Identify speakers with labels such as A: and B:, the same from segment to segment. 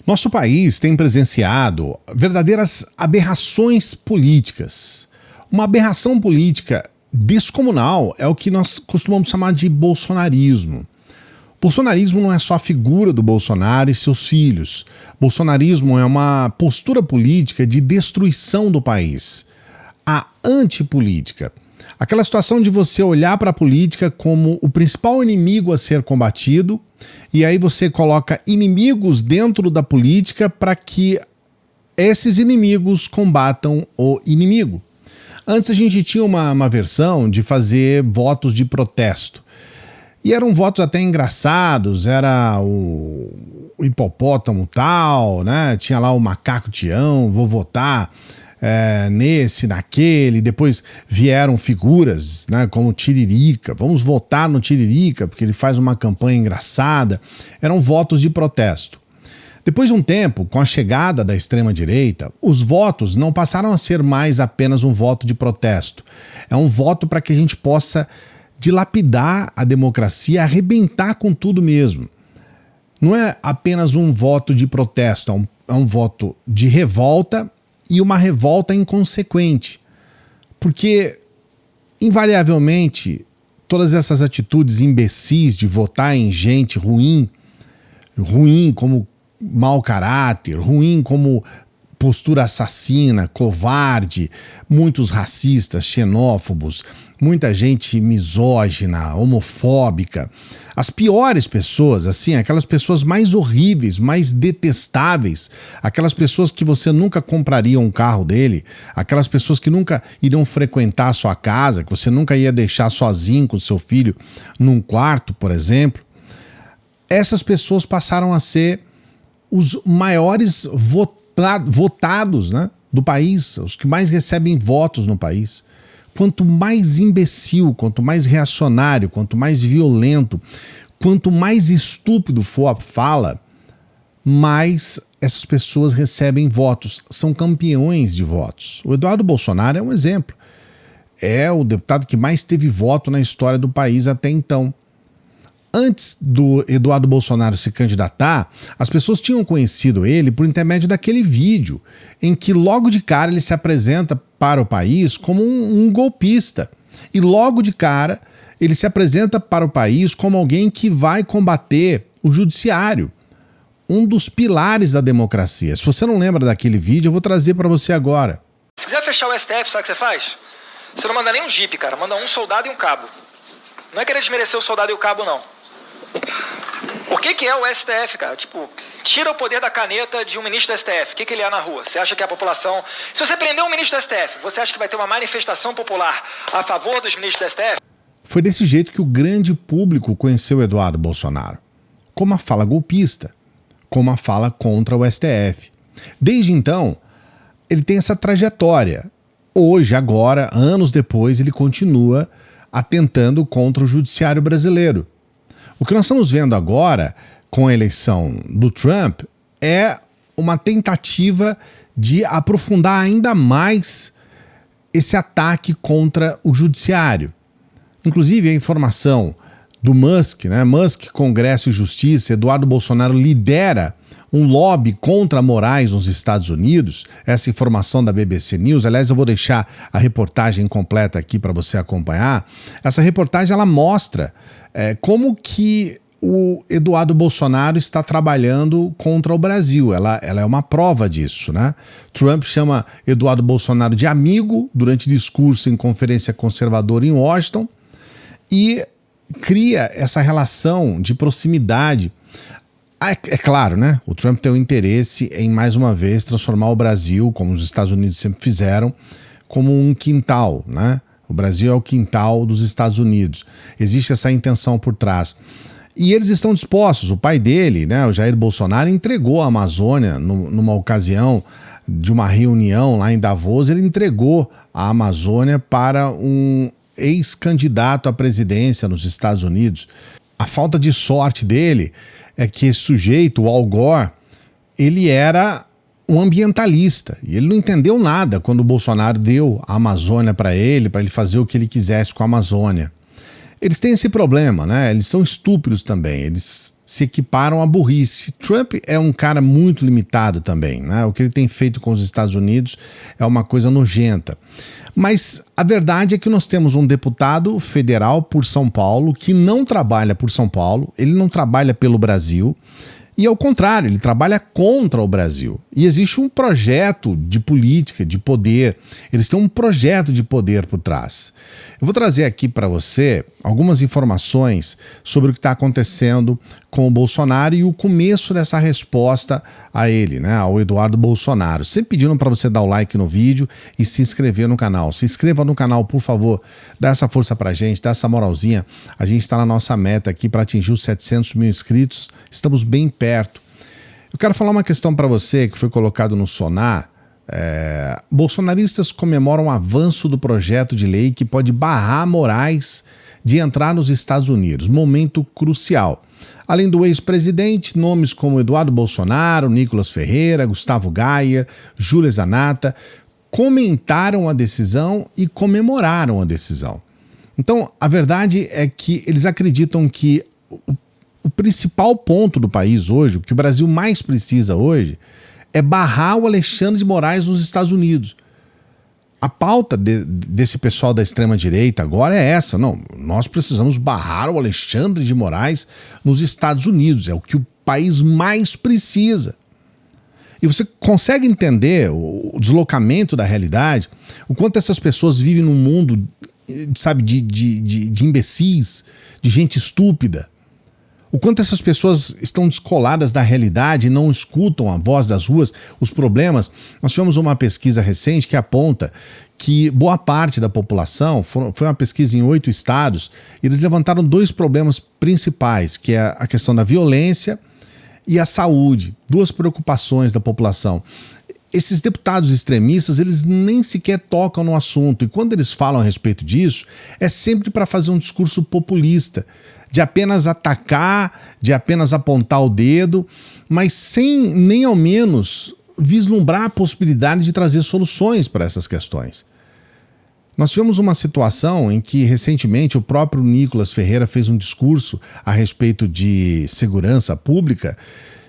A: Nosso país tem presenciado verdadeiras aberrações políticas. Uma aberração política descomunal é o que nós costumamos chamar de bolsonarismo. Bolsonarismo não é só a figura do Bolsonaro e seus filhos. Bolsonarismo é uma postura política de destruição do país. A antipolítica. Aquela situação de você olhar para a política como o principal inimigo a ser combatido, e aí você coloca inimigos dentro da política para que esses inimigos combatam o inimigo. Antes a gente tinha uma versão de fazer votos de protesto. E eram votos até engraçados, era o hipopótamo tal, né? Tinha lá o macaco Tião, vou votar nesse, naquele. Depois vieram figuras, né, como o Tiririca, vamos votar no Tiririca, porque ele faz uma campanha engraçada. Eram votos de protesto. Depois de um tempo, com a chegada da extrema-direita, os votos não passaram a ser mais apenas um voto de protesto. É um voto para que a gente possa dilapidar a democracia, arrebentar com tudo mesmo. Não é apenas um voto de protesto, é um voto de revolta e uma revolta inconsequente. Porque, invariavelmente, todas essas atitudes imbecis de votar em gente ruim como mau caráter, ruim como postura assassina, covarde, muitos racistas, xenófobos, muita gente misógina, homofóbica. As piores pessoas, assim, aquelas pessoas mais horríveis, mais detestáveis, aquelas pessoas que você nunca compraria um carro dele, aquelas pessoas que nunca iriam frequentar a sua casa, que você nunca ia deixar sozinho com seu filho num quarto, por exemplo. Essas pessoas passaram a ser os maiores votados, né, do país, os que mais recebem votos no país. Quanto mais imbecil, quanto mais reacionário, quanto mais violento, quanto mais estúpido for a fala, mais essas pessoas recebem votos. São campeões de votos. O Eduardo Bolsonaro é um exemplo. É o deputado que mais teve voto na história do país até então. Antes do Eduardo Bolsonaro se candidatar, as pessoas tinham conhecido ele por intermédio daquele vídeo em que logo de cara ele se apresenta para o país como um golpista. E logo de cara ele se apresenta para o país como alguém que vai combater o judiciário, um dos pilares da democracia. Se você não lembra daquele vídeo, eu vou trazer para você agora.
B: Se quiser fechar o STF, sabe o que você faz? Você não manda nem um jipe, cara. Manda um soldado e um cabo. Não é querer desmerecer o soldado e o cabo, não. O que é o STF, cara? Tipo, tira o poder da caneta de um ministro do STF. O que ele é na rua? Você acha que a população... Se você prender um ministro do STF, você acha que vai ter uma manifestação popular a favor dos ministros do STF?
A: Foi desse jeito que o grande público conheceu Eduardo Bolsonaro. Com uma fala golpista, com uma fala contra o STF. Desde então, ele tem essa trajetória. Hoje, agora, anos depois, ele continua atentando contra o judiciário brasileiro. O que nós estamos vendo agora, com a eleição do Trump, é uma tentativa de aprofundar ainda mais esse ataque contra o judiciário. Inclusive, a informação do Musk, né? Musk, Congresso e Justiça, Eduardo Bolsonaro lidera um lobby contra Moraes nos Estados Unidos. Essa informação da BBC News, aliás, eu vou deixar a reportagem completa aqui para você acompanhar. Essa reportagem ela mostra como que o Eduardo Bolsonaro está trabalhando contra o Brasil. Ela é uma prova disso, né? Trump chama Eduardo Bolsonaro de amigo durante discurso em conferência conservadora em Washington e cria essa relação de proximidade. É claro, né? O Trump tem um interesse em, mais uma vez, transformar o Brasil, como os Estados Unidos sempre fizeram, como um quintal, né? O Brasil é o quintal dos Estados Unidos. Existe essa intenção por trás. E eles estão dispostos. O pai dele, né, o Jair Bolsonaro, entregou a Amazônia numa ocasião de uma reunião lá em Davos. Ele entregou a Amazônia para um ex-candidato à presidência nos Estados Unidos. A falta de sorte dele é que esse sujeito, o Al Gore, ele era um ambientalista e ele não entendeu nada quando o Bolsonaro deu a Amazônia para ele fazer o que ele quisesse com a Amazônia. Eles têm esse problema, né? Eles são estúpidos também, eles se equiparam à burrice. Trump é um cara muito limitado também, né? O que ele tem feito com os Estados Unidos é uma coisa nojenta. Mas a verdade é que nós temos um deputado federal por São Paulo que não trabalha por São Paulo, ele não trabalha pelo Brasil, e ao contrário, ele trabalha contra o Brasil. E existe um projeto de política, de poder. Eles têm um projeto de poder por trás. Eu vou trazer aqui para você algumas informações sobre o que está acontecendo com o Bolsonaro e o começo dessa resposta a ele, né, ao Eduardo Bolsonaro. Sempre pedindo para você dar o like no vídeo e se inscrever no canal. Se inscreva no canal, por favor. Dá essa força pra gente, dá essa moralzinha. A gente está na nossa meta aqui para atingir os 700 mil inscritos. Estamos bem perto. Eu quero falar uma questão para você que foi colocado no Sonar. Bolsonaristas comemoram o avanço do projeto de lei que pode barrar Moraes de entrar nos Estados Unidos. Momento crucial. Além do ex-presidente, nomes como Eduardo Bolsonaro, Nicolas Ferreira, Gustavo Gaia, Júlia Zanata comentaram a decisão e comemoraram a decisão. Então, a verdade é que eles acreditam que o principal ponto do país hoje, o que o Brasil mais precisa hoje, é barrar o Alexandre de Moraes nos Estados Unidos. A pauta desse pessoal da extrema-direita agora é essa. Não, nós precisamos barrar o Alexandre de Moraes nos Estados Unidos. É o que o país mais precisa. E você consegue entender o deslocamento da realidade, o quanto essas pessoas vivem num mundo, sabe, de imbecis, de gente estúpida. O quanto essas pessoas estão descoladas da realidade e não escutam a voz das ruas, os problemas. Nós tivemos uma pesquisa recente que aponta que boa parte da população, foi uma pesquisa em 8 estados, e eles levantaram 2 problemas principais, que é a questão da violência e a saúde, 2 preocupações da população. Esses deputados extremistas, eles nem sequer tocam no assunto, e quando eles falam a respeito disso, é sempre para fazer um discurso populista, de apenas atacar, de apenas apontar o dedo, mas sem nem ao menos vislumbrar a possibilidade de trazer soluções para essas questões. Nós tivemos uma situação em que recentemente o próprio Nicolas Ferreira fez um discurso a respeito de segurança pública,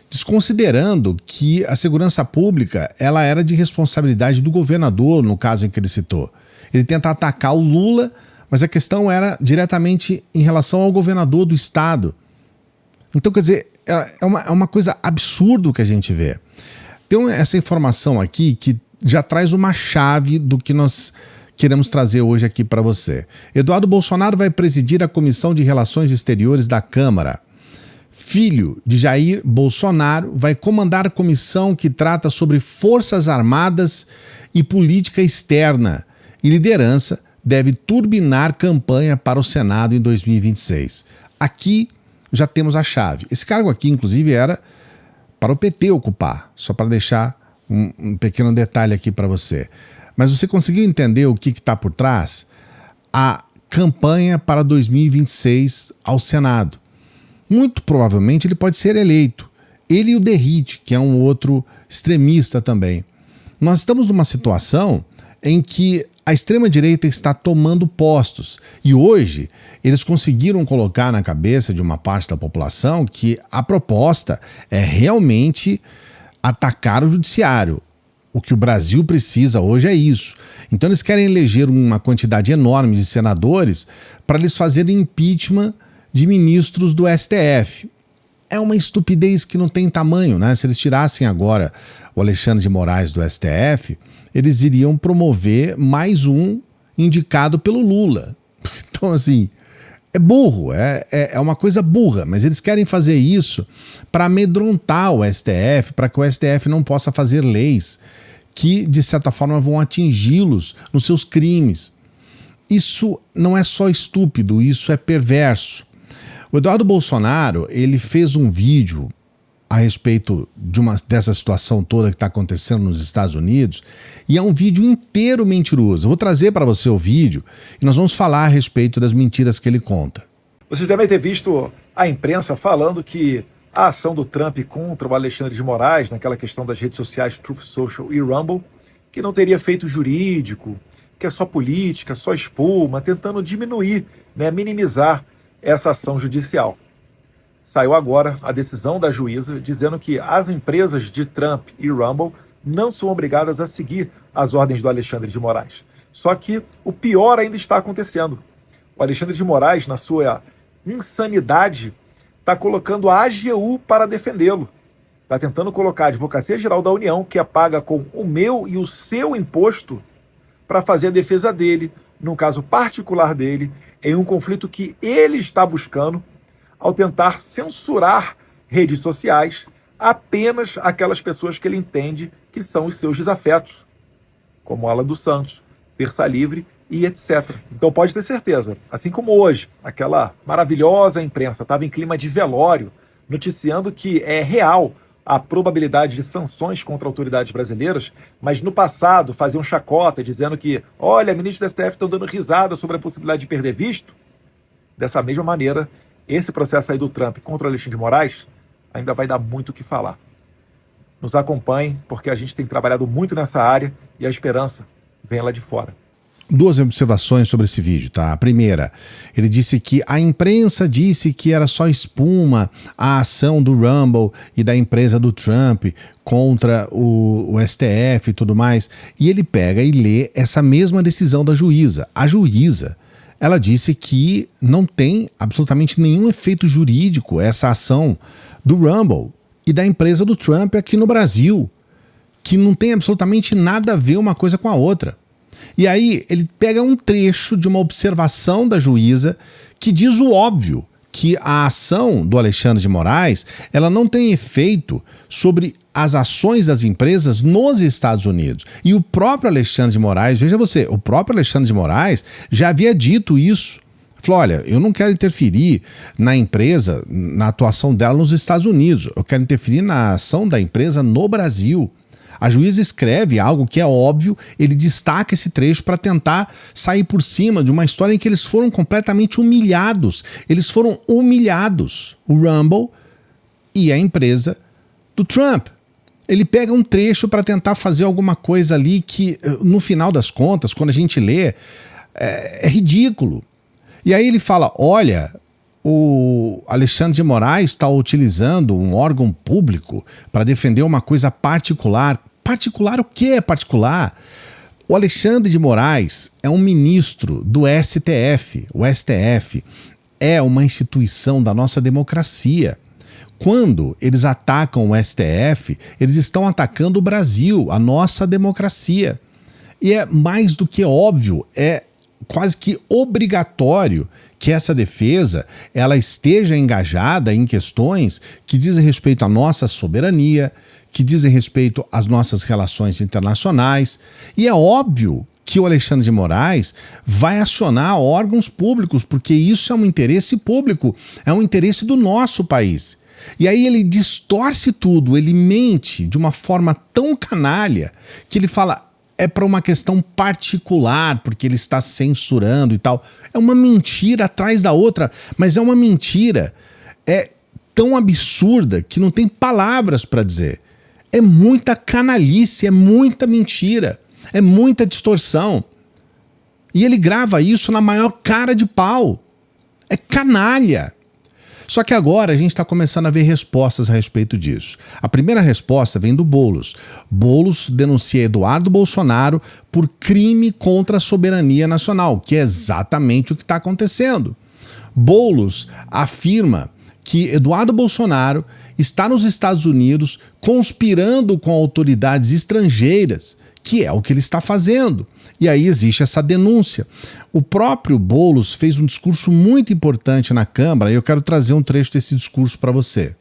A: desconsiderando que a segurança pública ela era de responsabilidade do governador, no caso em que ele citou. Ele tenta atacar o Lula, mas a questão era diretamente em relação ao governador do estado. Então, quer dizer, é uma coisa absurda o que a gente vê. Tem essa informação aqui que já traz uma chave do que nós queremos trazer hoje aqui para você. Eduardo Bolsonaro vai presidir a Comissão de Relações Exteriores da Câmara. Filho de Jair Bolsonaro vai comandar a comissão que trata sobre Forças Armadas e política externa e liderança deve turbinar campanha para o Senado em 2026. Aqui já temos a chave. Esse cargo aqui, inclusive, era para o PT ocupar, só para deixar um pequeno detalhe aqui para você. Mas você conseguiu entender o que está por trás? A campanha para 2026 ao Senado. Muito provavelmente ele pode ser eleito. Ele e o Derrite, que é um outro extremista também. Nós estamos numa situação em que a extrema-direita está tomando postos. E hoje eles conseguiram colocar na cabeça de uma parte da população que a proposta é realmente atacar o judiciário. O que o Brasil precisa hoje é isso. Então eles querem eleger uma quantidade enorme de senadores para eles fazerem impeachment de ministros do STF. É uma estupidez que não tem tamanho, né? Se eles tirassem agora o Alexandre de Moraes do STF, eles iriam promover mais um indicado pelo Lula. Então, assim, é burro, é uma coisa burra, mas eles querem fazer isso para amedrontar o STF, para que o STF não possa fazer leis que, de certa forma, vão atingi-los nos seus crimes. Isso não é só estúpido, isso é perverso. O Eduardo Bolsonaro, ele fez um vídeo a respeito dessa situação toda que está acontecendo nos Estados Unidos, e é um vídeo inteiro mentiroso. Eu vou trazer para você o vídeo e nós vamos falar a respeito das mentiras que ele conta.
C: Vocês devem ter visto a imprensa falando que a ação do Trump contra o Alexandre de Moraes, naquela questão das redes sociais Truth Social e Rumble, que não teria feito jurídico, que é só política, só espuma, tentando diminuir, minimizar essa ação judicial. Saiu agora a decisão da juíza dizendo que as empresas de Trump e Rumble não são obrigadas a seguir as ordens do Alexandre de Moraes. Só que o pior ainda está acontecendo. O Alexandre de Moraes, na sua insanidade, está colocando a AGU para defendê-lo. Está tentando colocar a Advocacia Geral da União, que é paga com o meu e o seu imposto, para fazer a defesa dele, num caso particular dele, em um conflito que ele está buscando, ao tentar censurar redes sociais apenas aquelas pessoas que ele entende que são os seus desafetos, como Alan dos Santos, Terça Livre e etc. Então pode ter certeza, assim como hoje, aquela maravilhosa imprensa estava em clima de velório, noticiando que é real a probabilidade de sanções contra autoridades brasileiras, mas no passado faziam chacota dizendo que, olha, ministros do STF estão dando risada sobre a possibilidade de perder visto. Dessa mesma maneira, esse processo aí do Trump contra o Alexandre de Moraes ainda vai dar muito o que falar. Nos acompanhem, porque a gente tem trabalhado muito nessa área e a esperança vem lá de fora.
A: Duas observações sobre esse vídeo, tá? A primeira, ele disse que a imprensa disse que era só espuma a ação do Rumble e da empresa do Trump contra o STF e tudo mais. E ele pega e lê essa mesma decisão da juíza. A juíza, ela disse que não tem absolutamente nenhum efeito jurídico essa ação do Rumble e da empresa do Trump aqui no Brasil, que não tem absolutamente nada a ver uma coisa com a outra. E aí ele pega um trecho de uma observação da juíza que diz o óbvio, que a ação do Alexandre de Moraes, ela não tem efeito sobre as ações das empresas nos Estados Unidos. E o próprio Alexandre de Moraes, veja você, o próprio Alexandre de Moraes já havia dito isso. Falou, olha, eu não quero interferir na empresa, na atuação dela nos Estados Unidos, eu quero interferir na ação da empresa no Brasil. A juíza escreve algo que é óbvio, ele destaca esse trecho para tentar sair por cima de uma história em que eles foram completamente humilhados. Eles foram humilhados, o Rumble e a empresa do Trump. Ele pega um trecho para tentar fazer alguma coisa ali que, no final das contas, quando a gente lê, é ridículo. E aí ele fala, olha, o Alexandre de Moraes está utilizando um órgão público para defender uma coisa particular. Particular o que é particular? O Alexandre de Moraes é um ministro do STF. O STF é uma instituição da nossa democracia. Quando eles atacam o STF, eles estão atacando o Brasil, a nossa democracia. E é mais do que óbvio, é quase que obrigatório que essa defesa ela esteja engajada em questões que dizem respeito à nossa soberania, que dizem respeito às nossas relações internacionais. E é óbvio que o Alexandre de Moraes vai acionar órgãos públicos, porque isso é um interesse público, é um interesse do nosso país. E aí ele distorce tudo, ele mente de uma forma tão canalha que ele fala, é para uma questão particular, porque ele está censurando e tal. É uma mentira atrás da outra, mas é uma mentira tão absurda que não tem palavras para dizer. É muita canalice, é muita mentira, é muita distorção. E ele grava isso na maior cara de pau. É canalha. Só que agora a gente está começando a ver respostas a respeito disso. A primeira resposta vem do Boulos. Boulos denuncia Eduardo Bolsonaro por crime contra a soberania nacional, que é exatamente o que está acontecendo. Boulos afirma que Eduardo Bolsonaro está nos Estados Unidos conspirando com autoridades estrangeiras, que é o que ele está fazendo. E aí existe essa denúncia. O próprio Boulos fez um discurso muito importante na Câmara e eu quero trazer um trecho desse discurso para você.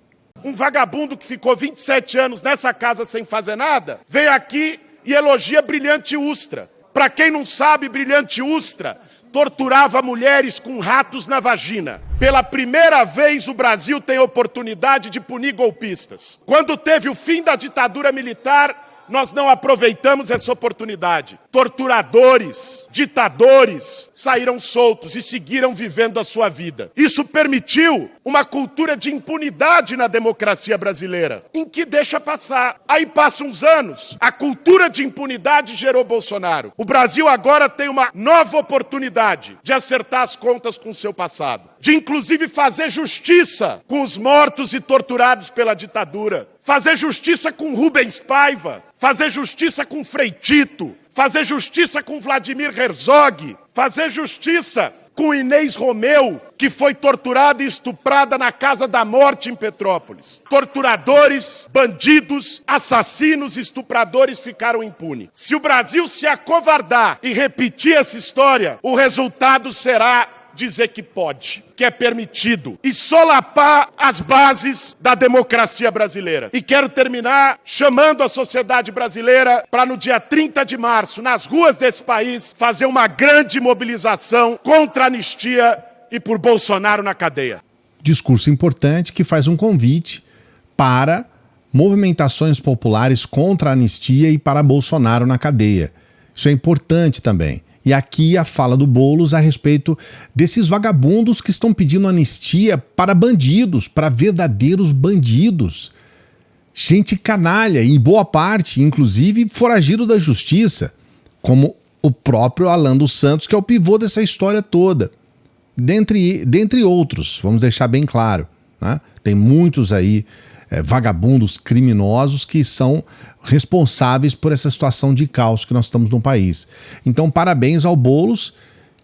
D: Um vagabundo que ficou 27 anos nessa casa sem fazer nada, veio aqui e elogia Brilhante Ustra. Para quem não sabe, Brilhante Ustra torturava mulheres com ratos na vagina. Pela primeira vez o Brasil tem oportunidade de punir golpistas. Quando teve o fim da ditadura militar, nós não aproveitamos essa oportunidade. Torturadores, ditadores saíram soltos e seguiram vivendo a sua vida. Isso permitiu uma cultura de impunidade na democracia brasileira, em que deixa passar. Aí passam uns anos, a cultura de impunidade gerou Bolsonaro. O Brasil agora tem uma nova oportunidade de acertar as contas com o seu passado, de inclusive fazer justiça com os mortos e torturados pela ditadura, fazer justiça com Rubens Paiva, fazer justiça com Frei Tito, fazer justiça com Vladimir Herzog, fazer justiça com Inês Romeu, que foi torturada e estuprada na Casa da Morte em Petrópolis. Torturadores, bandidos, assassinos e estupradores ficaram impunes. Se o Brasil se acovardar e repetir essa história, o resultado será dizer que pode, que é permitido, e solapar as bases da democracia brasileira. E quero terminar chamando a sociedade brasileira para no dia 30 de março, nas ruas desse país, fazer uma grande mobilização contra a anistia e por Bolsonaro na cadeia.
A: Discurso importante que faz um convite para movimentações populares contra a anistia e para Bolsonaro na cadeia. Isso é importante também. E aqui a fala do Boulos a respeito desses vagabundos que estão pedindo anistia para bandidos, para verdadeiros bandidos. Gente canalha, e em boa parte, inclusive, foragido da justiça, como o próprio Alan dos Santos, que é o pivô dessa história toda. Dentre outros, vamos deixar bem claro, né? Tem muitos aí vagabundos criminosos que são responsáveis por essa situação de caos que nós estamos no país. Então, parabéns ao Boulos,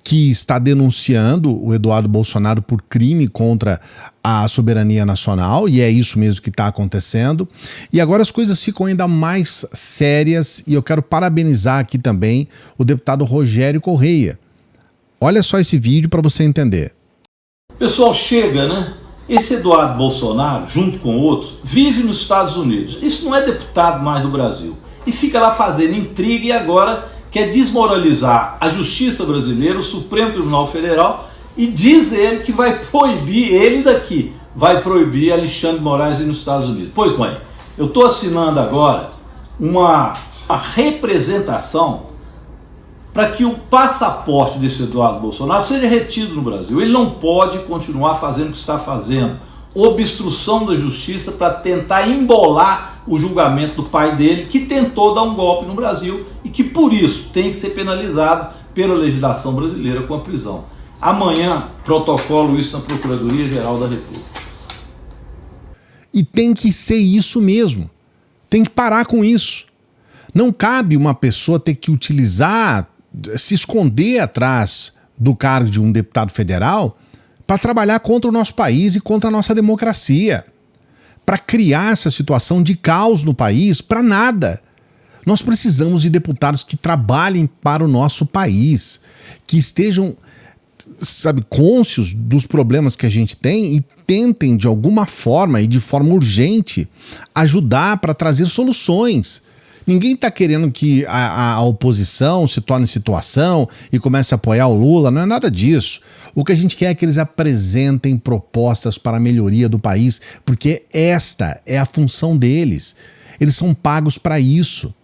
A: que está denunciando o Eduardo Bolsonaro por crime contra a soberania nacional, e é isso mesmo que está acontecendo. E agora as coisas ficam ainda mais sérias, e eu quero parabenizar aqui também o deputado Rogério Correia. Olha só esse vídeo para você entender.
E: Pessoal, chega, né? Esse Eduardo Bolsonaro, junto com outros, vive nos Estados Unidos. Isso não é deputado mais do Brasil. E fica lá fazendo intriga e agora quer desmoralizar a justiça brasileira, o Supremo Tribunal Federal, e diz ele que vai proibir, ele daqui, vai proibir Alexandre de Moraes ir nos Estados Unidos. Pois bem, eu estou assinando agora uma representação para que o passaporte desse Eduardo Bolsonaro seja retido no Brasil. Ele não pode continuar fazendo o que está fazendo, obstrução da justiça para tentar embolar o julgamento do pai dele, que tentou dar um golpe no Brasil e que por isso tem que ser penalizado pela legislação brasileira com a prisão. Amanhã protocolo isso na Procuradoria-Geral da República.
A: E tem que ser isso mesmo. Tem que parar com isso. Não cabe uma pessoa ter que utilizar, se esconder atrás do cargo de um deputado federal para trabalhar contra o nosso país e contra a nossa democracia, para criar essa situação de caos no país, para nada. Nós precisamos de deputados que trabalhem para o nosso país, que estejam, cônscios dos problemas que a gente tem e tentem de alguma forma e de forma urgente ajudar para trazer soluções. Ninguém está querendo que a oposição se torne situação e comece a apoiar o Lula, não é nada disso. O que a gente quer é que eles apresentem propostas para a melhoria do país, porque esta é a função deles. Eles são pagos para isso.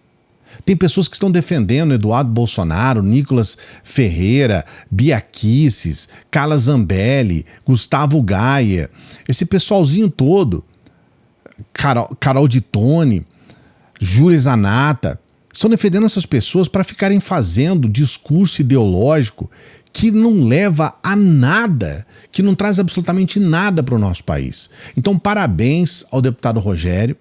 A: Tem pessoas que estão defendendo Eduardo Bolsonaro, Nicolas Ferreira, Bia Kicis, Carla Zambelli, Gustavo Gaia, esse pessoalzinho todo, Carol de Tone, Júlia Zanata, estão defendendo essas pessoas para ficarem fazendo discurso ideológico que não leva a nada, que não traz absolutamente nada para o nosso país. Então, parabéns ao deputado Rogério.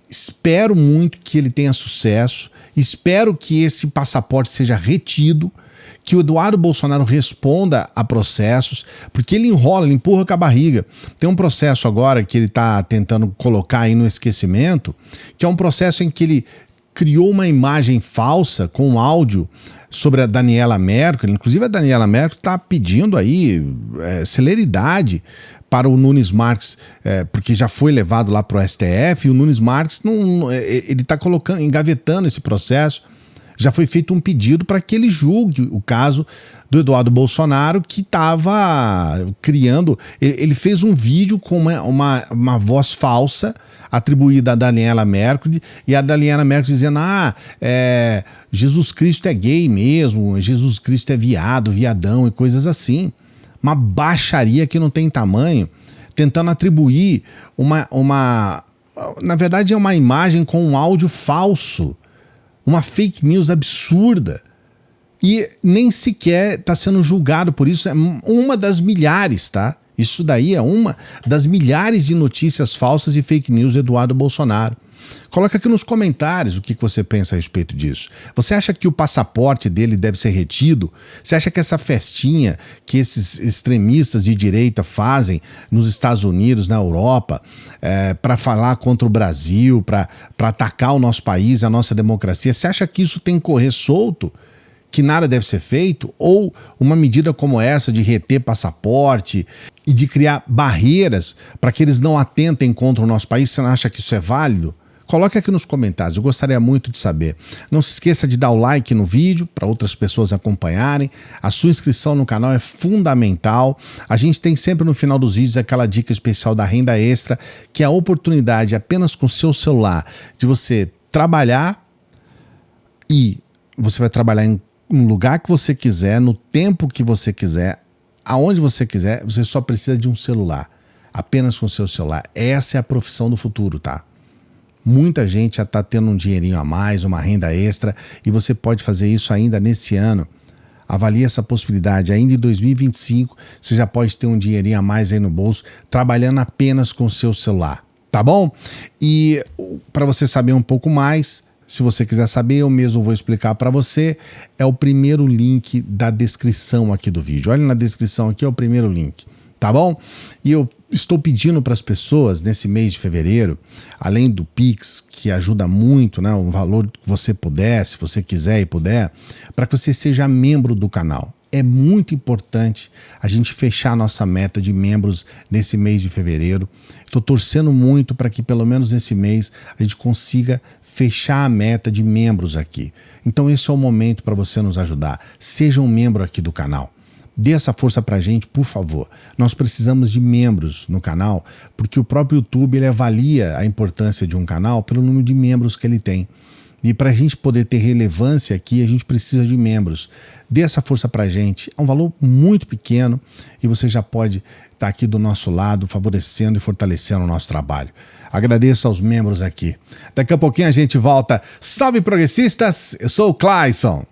A: Espero muito que ele tenha sucesso, espero que esse passaporte seja retido, que o Eduardo Bolsonaro responda a processos, porque ele enrola, ele empurra com a barriga. Tem um processo agora que ele está tentando colocar aí no esquecimento, que é um processo em que ele criou uma imagem falsa com um áudio sobre a Daniela Mercury. Inclusive a Daniela Mercury está pedindo aí celeridade para o Nunes Marques, porque já foi levado lá para o STF, e o Nunes Marques ele está engavetando esse processo. já foi feito um pedido para que ele julgue o caso do Eduardo Bolsonaro, que estava criando... Ele fez um vídeo com uma voz falsa atribuída a Daniela Mercury, e a Daniela Mercury dizendo, Jesus Cristo é gay mesmo, Jesus Cristo é viadão e coisas assim. Uma baixaria que não tem tamanho, tentando atribuir na verdade é uma imagem com um áudio falso, uma fake news absurda, e nem sequer está sendo julgado por isso. É uma das milhares, tá? Isso daí é uma das milhares de notícias falsas e fake news do Eduardo Bolsonaro. Coloca aqui nos comentários o que você pensa a respeito disso. Você acha que o passaporte dele deve ser retido? Você acha que essa festinha que esses extremistas de direita fazem nos Estados Unidos, na Europa, para falar contra o Brasil, para atacar o nosso país, a nossa democracia, você acha que isso tem que correr solto? Que nada deve ser feito? Ou uma medida como essa de reter passaporte e de criar barreiras para que eles não atentem contra o nosso país, você não acha que isso é válido? Coloque aqui nos comentários, eu gostaria muito de saber. Não se esqueça de dar o like no vídeo para outras pessoas acompanharem. A sua inscrição no canal é fundamental. A gente tem sempre no final dos vídeos aquela dica especial da renda extra, que é a oportunidade apenas com o seu celular de você trabalhar, e você vai trabalhar em um lugar que você quiser, no tempo que você quiser, aonde você quiser. Você só precisa de um celular, apenas com o seu celular. Essa é a profissão do futuro, tá? Muita gente já está tendo um dinheirinho a mais, uma renda extra, e você pode fazer isso ainda nesse ano. Avalie essa possibilidade. Ainda em 2025, você já pode ter um dinheirinho a mais aí no bolso, trabalhando apenas com o seu celular, tá bom? E para você saber um pouco mais, se você quiser saber, eu mesmo vou explicar para você, é o primeiro link da descrição aqui do vídeo. Olha na descrição aqui, é o primeiro link, tá bom? E eu estou pedindo para as pessoas nesse mês de fevereiro, além do Pix, que ajuda muito, né, o valor que você puder, se você quiser e puder, para que você seja membro do canal. É muito importante a gente fechar a nossa meta de membros nesse mês de fevereiro. Estou torcendo muito para que pelo menos nesse mês a gente consiga fechar a meta de membros aqui. Então esse é o momento para você nos ajudar. Seja um membro aqui do canal. Dê essa força pra gente, por favor. Nós precisamos de membros no canal, porque o próprio YouTube ele avalia a importância de um canal pelo número de membros que ele tem. E para a gente poder ter relevância aqui, a gente precisa de membros. Dê essa força pra gente. É um valor muito pequeno e você já pode estar aqui do nosso lado, favorecendo e fortalecendo o nosso trabalho. Agradeço aos membros aqui. Daqui a pouquinho a gente volta. Salve, progressistas! Eu sou o Clayson.